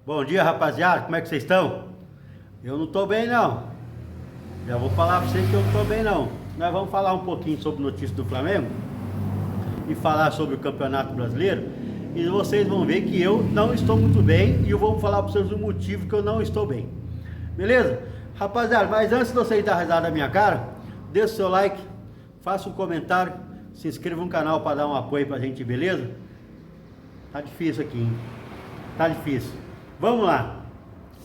Bom dia, rapaziada, como é que vocês estão? Eu não tô bem não. Já vou falar pra vocês que eu não tô bem não. Nós vamos falar um pouquinho sobre notícias do Flamengo e falar sobre o Campeonato Brasileiro. E vocês vão ver que eu não estou muito bem e eu vou falar pra vocês o motivo que eu não estou bem. Beleza? Rapaziada, mas antes de vocês dar risada na minha cara, deixa o seu like, faça um comentário, se inscreva no canal para dar um apoio pra gente, beleza? Tá difícil aqui, hein? Tá difícil. Vamos lá.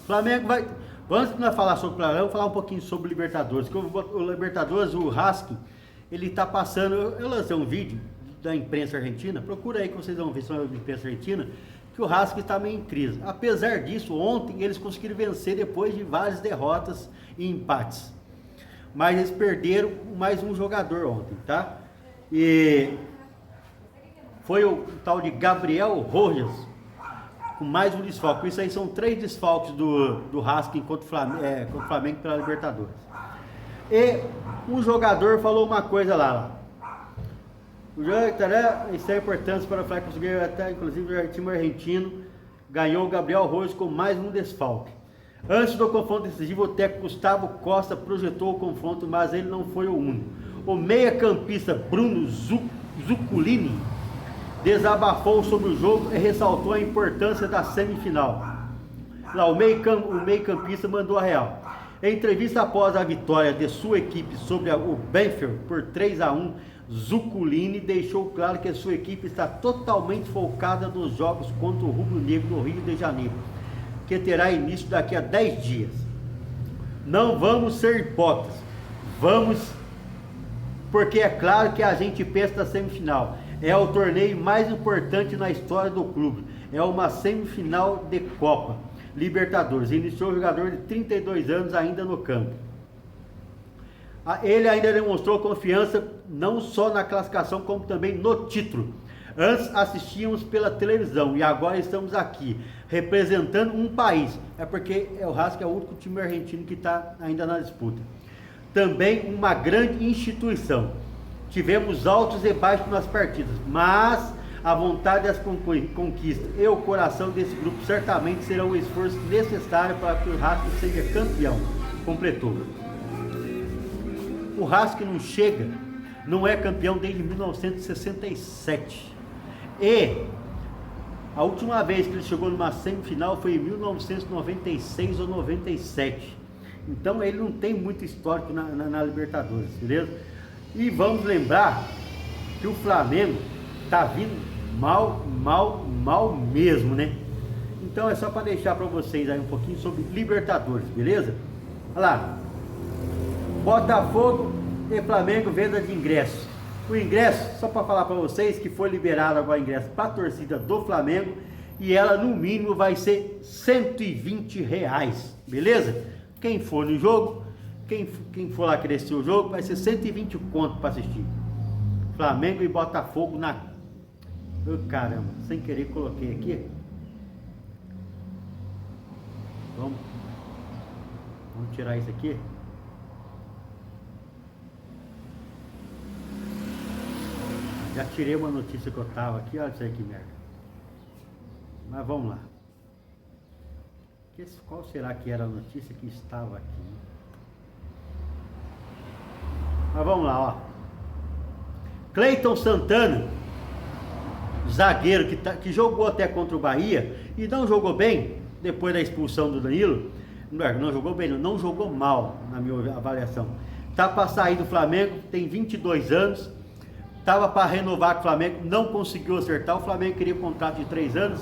Flamengo vai... Antes de nós falar sobre o Flamengo, vamos falar um pouquinho sobre o Libertadores. O Libertadores, o Raskin, ele tá passando... Eu lancei um vídeo da imprensa argentina, procura aí que vocês vão ver sobre a imprensa argentina, que o Raskin está meio em crise. Apesar disso, ontem eles conseguiram vencer depois de várias derrotas e empates. Mas eles perderam mais um jogador ontem, tá? E foi o tal de Gabriel Rojas, com mais um desfalque. Isso aí são 3 desfalques do Raskin contra o Flamengo pela Libertadores. E um jogador falou uma coisa lá. O jogo, isso é importante para o Flamengo conseguir, até inclusive o time argentino ganhou o Gabriel Rojas com mais um desfalque. Antes do confronto decisivo, o técnico Gustavo Costa projetou o confronto, mas ele não foi o único. O meia-campista Bruno Zuculini desabafou sobre o jogo e ressaltou a importância da semifinal. Lá, o meio-campista mandou a real. Em entrevista após a vitória de sua equipe sobre o Banfield por 3-1, Zuculini deixou claro que a sua equipe está totalmente focada nos jogos contra o Rubro Negro do Rio de Janeiro, que terá início daqui a 10 dias. Não vamos ser hipócritas, vamos, porque é claro que a gente pensa na semifinal. É o torneio mais importante na história do clube. É uma semifinal de Copa Libertadores. Iniciou o jogador de 32 anos ainda no campo. Ele ainda demonstrou confiança não só na classificação, como também no título. Antes assistíamos pela televisão e agora estamos aqui, representando um país. É porque o Raskin é o único time argentino que está ainda na disputa. Também uma grande instituição. Tivemos altos e baixos nas partidas, mas a vontade das conquistas e o coração desse grupo certamente serão o esforço necessário para que o Raskin seja campeão, completou. O Raskin não é campeão desde 1967. E a última vez que ele chegou numa semifinal foi em 1996 ou 97. Então ele não tem muito histórico na Libertadores, beleza? E vamos lembrar que o Flamengo tá vindo mal mesmo, né? Então é só para deixar para vocês aí um pouquinho sobre Libertadores, beleza? Olha lá. Botafogo e Flamengo, venda de ingressos. O ingresso, só para falar para vocês que foi liberado agora o ingresso para a torcida do Flamengo e ela no mínimo vai ser R$120, beleza? Quem for no jogo, quem for lá querer assistir o jogo, vai ser 120 conto para assistir. Flamengo e Botafogo na... Oh, caramba, sem querer coloquei aqui. Vamos tirar isso aqui. Já tirei uma notícia que eu tava aqui, olha isso aí que merda. Mas vamos lá. Qual será que era a notícia que estava aqui? Mas vamos lá, ó. Cleiton Santana, zagueiro que jogou até contra o Bahia e não jogou bem depois da expulsão do Danilo. Não jogou bem, não jogou mal, na minha avaliação. Tá para sair do Flamengo, tem 22 anos. Tava para renovar com o Flamengo, não conseguiu acertar. O Flamengo queria um contrato de 3 anos,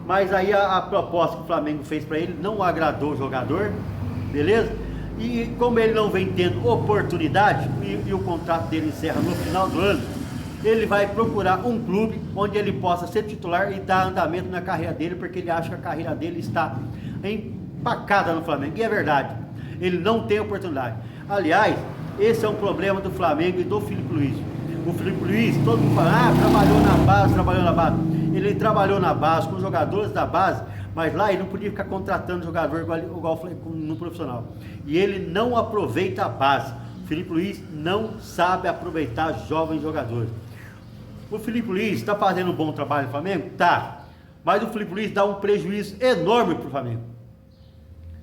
mas aí a proposta que o Flamengo fez para ele não agradou o jogador, beleza? E como ele não vem tendo oportunidade e o contrato dele encerra no final do ano, ele vai procurar um clube onde ele possa ser titular e dar andamento na carreira dele, porque ele acha que a carreira dele está empacada no Flamengo. E é verdade, ele não tem oportunidade. Aliás, esse é um problema do Flamengo e do Filipe Luís. O Filipe Luís, todo mundo fala, trabalhou na base. Ele trabalhou na base, com jogadores da base, mas lá ele não podia ficar contratando jogador igual no profissional. E ele não aproveita a base. O Filipe Luís não sabe aproveitar jovens jogadores. O Filipe Luís está fazendo um bom trabalho no Flamengo? Tá. Mas o Filipe Luiz dá um prejuízo enorme para o Flamengo.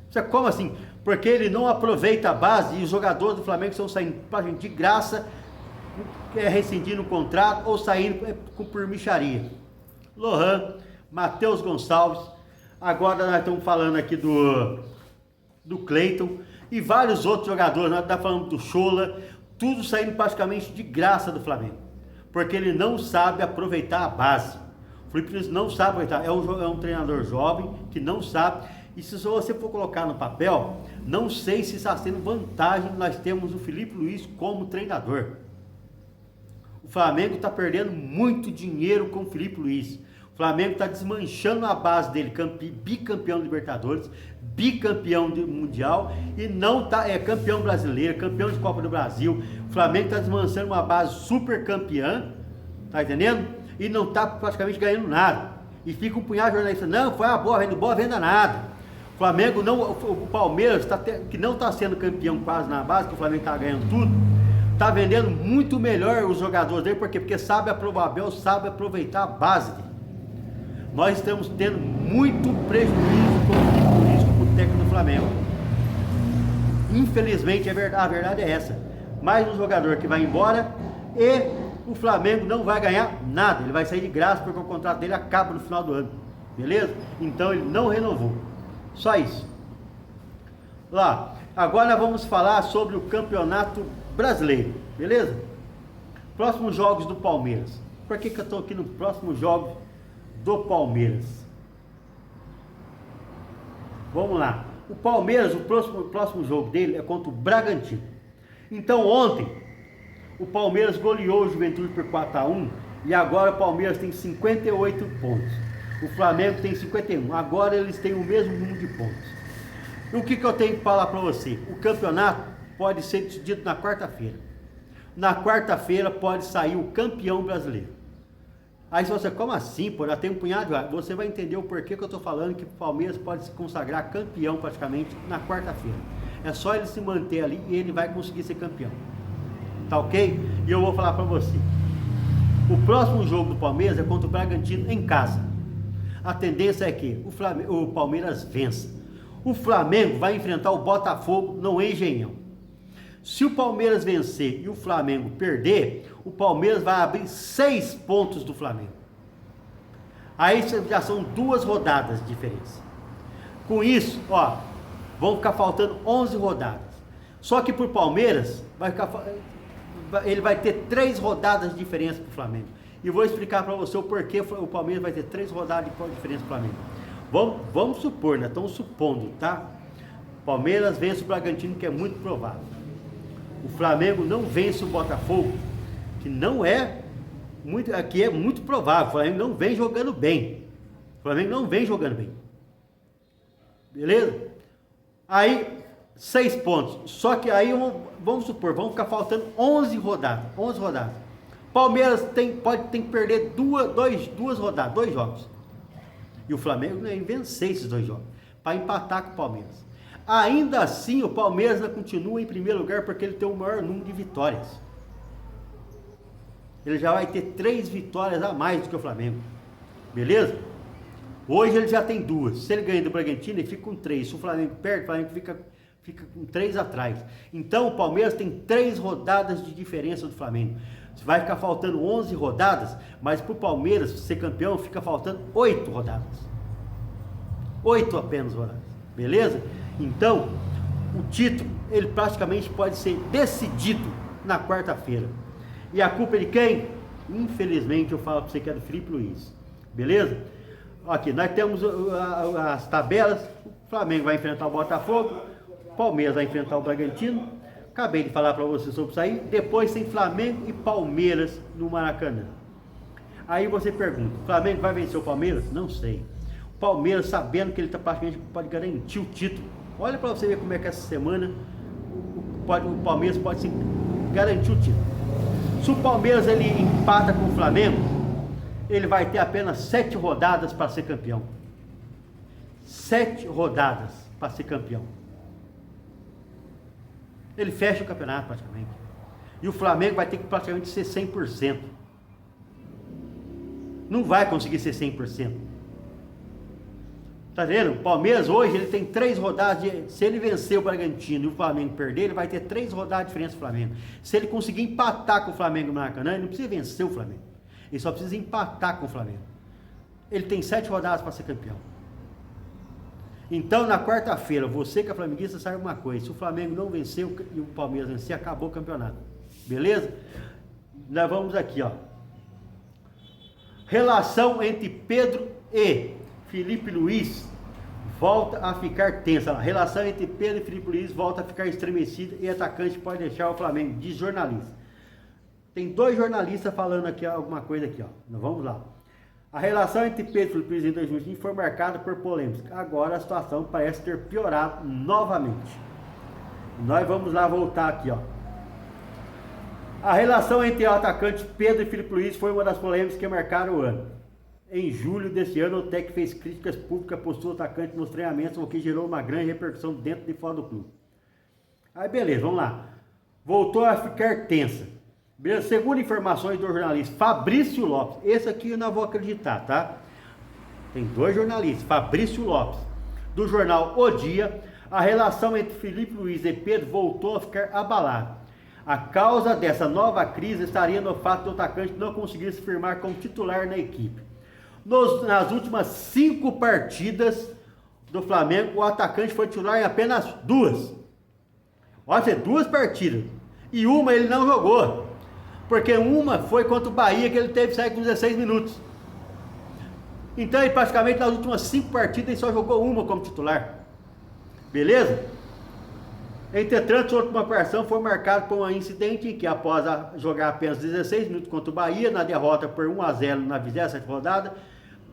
Você como assim? Porque ele não aproveita a base e os jogadores do Flamengo estão saindo pra gente de graça, rescindindo o contrato ou saindo por micharia. Lohan, Matheus Gonçalves, agora nós estamos falando aqui do Cleiton e vários outros jogadores, nós estamos falando do Chola, tudo saindo praticamente de graça do Flamengo, porque ele não sabe aproveitar a base. O Filipe Luiz não sabe aproveitar, é um treinador jovem que não sabe, e se você for colocar no papel, não sei se está sendo vantagem nós temos o Filipe Luiz como treinador. O Flamengo está perdendo muito dinheiro com o Filipe Luiz. O Flamengo está desmanchando a base dele, bicampeão de Libertadores, bicampeão mundial e não tá, campeão brasileiro, campeão de Copa do Brasil. O Flamengo está desmanchando uma base super campeã, tá entendendo? E não está praticamente ganhando nada. E fica um punhado de jornalistas, não, foi a boa venda nada. O Flamengo não, o Palmeiras que não está sendo campeão quase na base, que o Flamengo está ganhando tudo, está vendendo muito melhor os jogadores dele, por quê? Porque sabe aproveitar a base dele. Nós estamos tendo muito prejuízo com o técnico do Flamengo. Infelizmente, a verdade é essa. Mais um jogador que vai embora e o Flamengo não vai ganhar nada. Ele vai sair de graça porque o contrato dele acaba no final do ano. Beleza? Então ele não renovou. Só isso. Lá. Agora nós vamos falar sobre o Campeonato Brasileiro. Beleza? Próximos jogos do Palmeiras. Por que eu estou aqui no próximo jogo do Palmeiras? Vamos lá. O Palmeiras, o próximo jogo dele é contra o Bragantino. Então ontem o Palmeiras goleou o Juventude por 4-1 e agora o Palmeiras tem 58 pontos. O Flamengo tem 51. Agora eles têm o mesmo número de pontos. E o que eu tenho que falar para você? O campeonato pode ser decidido na quarta-feira. Na quarta-feira pode sair o campeão brasileiro. Aí se você, como assim, pô, já tem um punhado de ar, você vai entender o porquê que eu estou falando que o Palmeiras pode se consagrar campeão praticamente na quarta-feira. É só ele se manter ali e ele vai conseguir ser campeão. Tá ok? E eu vou falar para você. O próximo jogo do Palmeiras é contra o Bragantino em casa. A tendência é que o Palmeiras vença. O Flamengo vai enfrentar o Botafogo no Engenhão. Se o Palmeiras vencer e o Flamengo perder, o Palmeiras vai abrir 6 pontos do Flamengo. Aí já são 2 rodadas de diferença. Com isso, ó, vão ficar faltando 11 rodadas. Só que para o Palmeiras, ele vai ter 3 rodadas de diferença para o Flamengo. E vou explicar para você o porquê o Palmeiras vai ter 3 rodadas de diferença para o Flamengo. Vamos supor, né? Estamos supondo, tá? Palmeiras vence o Bragantino, que é muito provável. O Flamengo não vence o Botafogo, que não é muito, aqui é muito provável. O Flamengo não vem jogando bem. O Flamengo não vem jogando bem. Beleza? Aí 6 pontos. Só que aí vamos supor, vão ficar faltando 11 rodadas. 11 rodadas. Palmeiras tem que perder 2 rodadas, 2 jogos. E o Flamengo nem vencer esses 2 jogos para empatar com o Palmeiras. Ainda assim, o Palmeiras continua em primeiro lugar porque ele tem o maior número de vitórias. Ele já vai ter 3 vitórias a mais do que o Flamengo. Beleza? Hoje ele já tem 2. Se ele ganha do Bragantino, ele fica com 3. Se o Flamengo perde, o Flamengo fica com 3 atrás. Então o Palmeiras tem 3 rodadas de diferença do Flamengo. Vai ficar faltando 11 rodadas, mas para o Palmeiras ser campeão fica faltando 8 rodadas. 8 apenas rodadas. Beleza? Então, o título, ele praticamente pode ser decidido na quarta-feira. E a culpa é de quem? Infelizmente, eu falo para você que é do Filipe Luiz. Beleza? Aqui, nós temos as tabelas. O Flamengo vai enfrentar o Botafogo. O Palmeiras vai enfrentar o Bragantino. Acabei de falar para você sobre isso aí. Depois tem Flamengo e Palmeiras no Maracanã. Aí você pergunta, o Flamengo vai vencer o Palmeiras? Não sei. O Palmeiras, sabendo que ele está praticamente pode garantir o título. Olha para você ver como é que essa semana o Palmeiras pode sim, garantir o título. Se o Palmeiras ele empata com o Flamengo, ele vai ter apenas 7 rodadas para ser campeão. 7 rodadas para ser campeão. Ele fecha o campeonato praticamente. E o Flamengo vai ter que praticamente ser 100%. Não vai conseguir ser 100%. Tá vendo? O Palmeiras hoje ele tem 3 rodadas. Se ele vencer o Bragantino e o Flamengo perder, ele vai ter 3 rodadas de diferença do Flamengo. Se ele conseguir empatar com o Flamengo no Maracanã, ele não precisa vencer o Flamengo. Ele só precisa empatar com o Flamengo. Ele tem 7 rodadas para ser campeão. Então, na quarta-feira, você que é flamenguista sabe uma coisa: se o Flamengo não vencer e o Palmeiras vencer, acabou o campeonato. Beleza? Nós vamos aqui, ó. Relação entre Pedro e Felipe Luiz volta a ficar tensa. A relação entre Pedro e Felipe Luiz volta a ficar estremecida e atacante pode deixar o Flamengo, diz jornalista. Tem 2 jornalistas falando aqui alguma coisa aqui, ó. Então, vamos lá. A relação entre Pedro e Felipe Luiz em 2020 foi marcada por polêmicas. Agora a situação parece ter piorado novamente. Nós vamos lá voltar aqui, ó. A relação entre o atacante Pedro e Felipe Luiz foi uma das polêmicas que marcaram o ano. Em julho desse ano, o técnico fez críticas públicas à postura do atacante nos treinamentos, o que gerou uma grande repercussão dentro e fora do clube. Aí beleza, vamos lá. Voltou a ficar tensa. Beleza? Segundo informações do jornalista Fabrício Lopes, esse aqui eu não vou acreditar, tá? Tem 2 jornalistas, Fabrício Lopes, do jornal O Dia, a relação entre Felipe Luiz e Pedro voltou a ficar abalada. A causa dessa nova crise estaria no fato do atacante não conseguir se firmar como titular na equipe. Nas últimas 5 partidas do Flamengo, o atacante foi titular em apenas 2. Olha, 2 partidas. E uma ele não jogou. Porque uma foi contra o Bahia, que ele teve cerca de 16 minutos. Então ele praticamente nas últimas 5 partidas ele só jogou uma como titular. Beleza? Entretanto, sua última participação foi marcada por um incidente em que, após jogar apenas 16 minutos contra o Bahia, na derrota por 1-0 na 27ª rodada,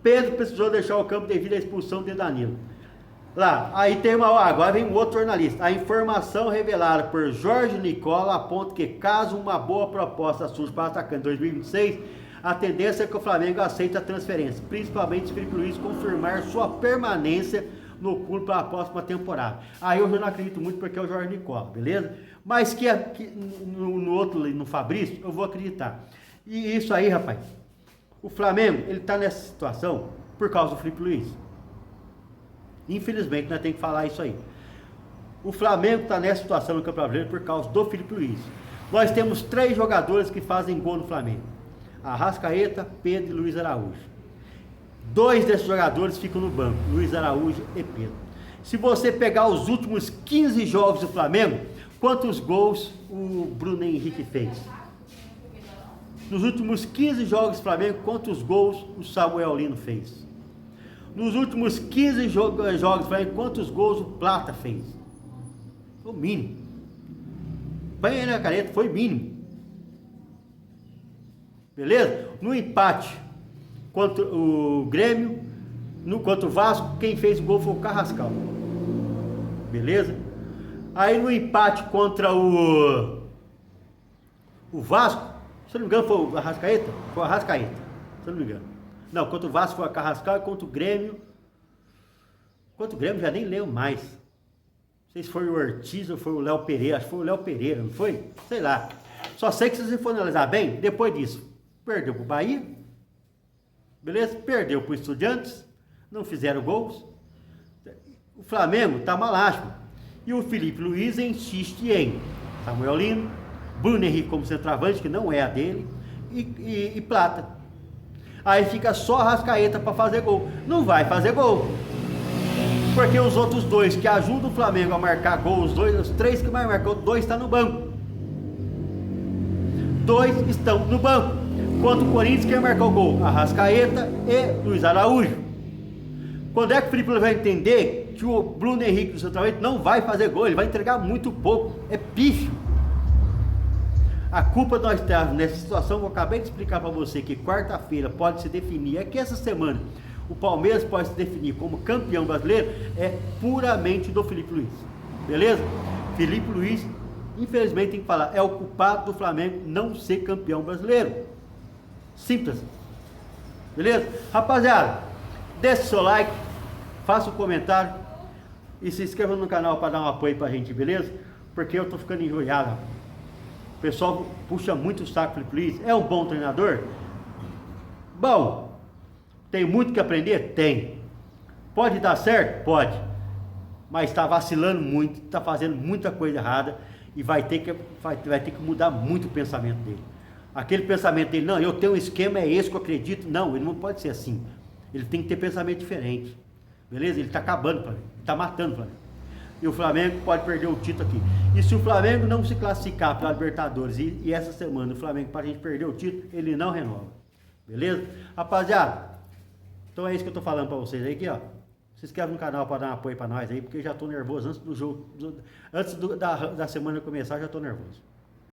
Pedro precisou deixar o campo devido à expulsão de Danilo. Lá, aí tem agora vem um outro jornalista. A informação revelada por Jorge Nicola aponta que, caso uma boa proposta surja para o atacante em 2026, a tendência é que o Flamengo aceite a transferência, principalmente se Felipe Luiz confirmar sua permanência no clube para a próxima temporada. Aí eu já não acredito muito porque é o Jorge Nicola, beleza? Mas que no outro, no Fabrício, eu vou acreditar. E isso aí, rapaz, o Flamengo, ele tá nessa situação por causa do Felipe Luiz. Infelizmente, nós temos que falar isso aí. O Flamengo está nessa situação no Campeonato Brasileiro por causa do Felipe Luiz. Nós temos 3 jogadores que fazem gol no Flamengo: Arrascaeta, Pedro e Luiz Araújo. 2 desses jogadores ficam no banco, Luiz Araújo e Pedro. Se você pegar os últimos 15 jogos do Flamengo, quantos gols o Bruno Henrique fez? Nos últimos 15 jogos do Flamengo, quantos gols o Samuel Lino fez? Nos últimos 15 jogos do Flamengo, quantos gols o Plata fez? Foi o mínimo. Põe aí na caneta, foi mínimo. Beleza? No empate contra o Grêmio, contra o Vasco, quem fez o gol foi o Carrascal. Beleza? Aí no empate contra o Vasco, se eu não me engano foi o Arrascaeta? Foi o Arrascaeta, se eu não me engano. Não, contra o Vasco foi o Carrascal e contra o Grêmio. Contra o Grêmio já nem lembro mais. Não sei se foi o Ortiz ou foi o Léo Pereira. Acho que foi o Léo Pereira, não foi? Sei lá. Só sei que se você for analisar bem, depois disso, perdeu pro Bahia. Beleza? Perdeu pro Estudiantes. Não fizeram gols. O Flamengo tá malástico. E o Felipe Luiz insiste em Samuel Lino, Bruno Henrique como centroavante, que não é a dele, e Plata. Aí fica só Arrascaeta para fazer gol. Não vai fazer gol. Porque os outros 2 que ajudam o Flamengo a marcar gol, os 3 que mais marcam, 2 estão no banco. 2 estão no banco. Quanto o Corinthians, quem marcou o gol? Arrascaeta e Luiz Araújo. Quando é que o Felipe vai entender que o Bruno Henrique do centroavante não vai fazer gol? Ele vai entregar muito pouco. É pífio. A culpa nós estamos nessa situação, eu acabei de explicar para você que quarta-feira pode se definir, é que essa semana o Palmeiras pode se definir como campeão brasileiro, é puramente do Felipe Luiz, beleza? Felipe Luiz, infelizmente tem que falar, é o culpado do Flamengo não ser campeão brasileiro, simples, beleza? Rapaziada, deixe seu like, faça um comentário e se inscreva no canal para dar um apoio para a gente, beleza? Porque eu tô ficando enjoiado. O pessoal puxa muito o saco do Felipe Luiz. É um bom treinador? Bom. Tem muito que aprender? Tem. Pode dar certo? Pode. Mas está vacilando muito, está fazendo muita coisa errada e vai ter que mudar muito o pensamento dele. Aquele pensamento dele, não, eu tenho um esquema, é esse que eu acredito. Não, ele não pode ser assim. Ele tem que ter pensamento diferente. Beleza? Ele está acabando o Flamengo, está matando o Flamengo. E o Flamengo pode perder o título aqui. E se o Flamengo não se classificar para a Libertadores e essa semana o Flamengo, para a gente perder o título, ele não renova. Beleza? Rapaziada, então é isso que eu tô falando para vocês aí, aqui, ó. Se inscreve no canal para dar um apoio para nós aí, porque eu já tô nervoso antes do jogo, da semana começar, eu já tô nervoso.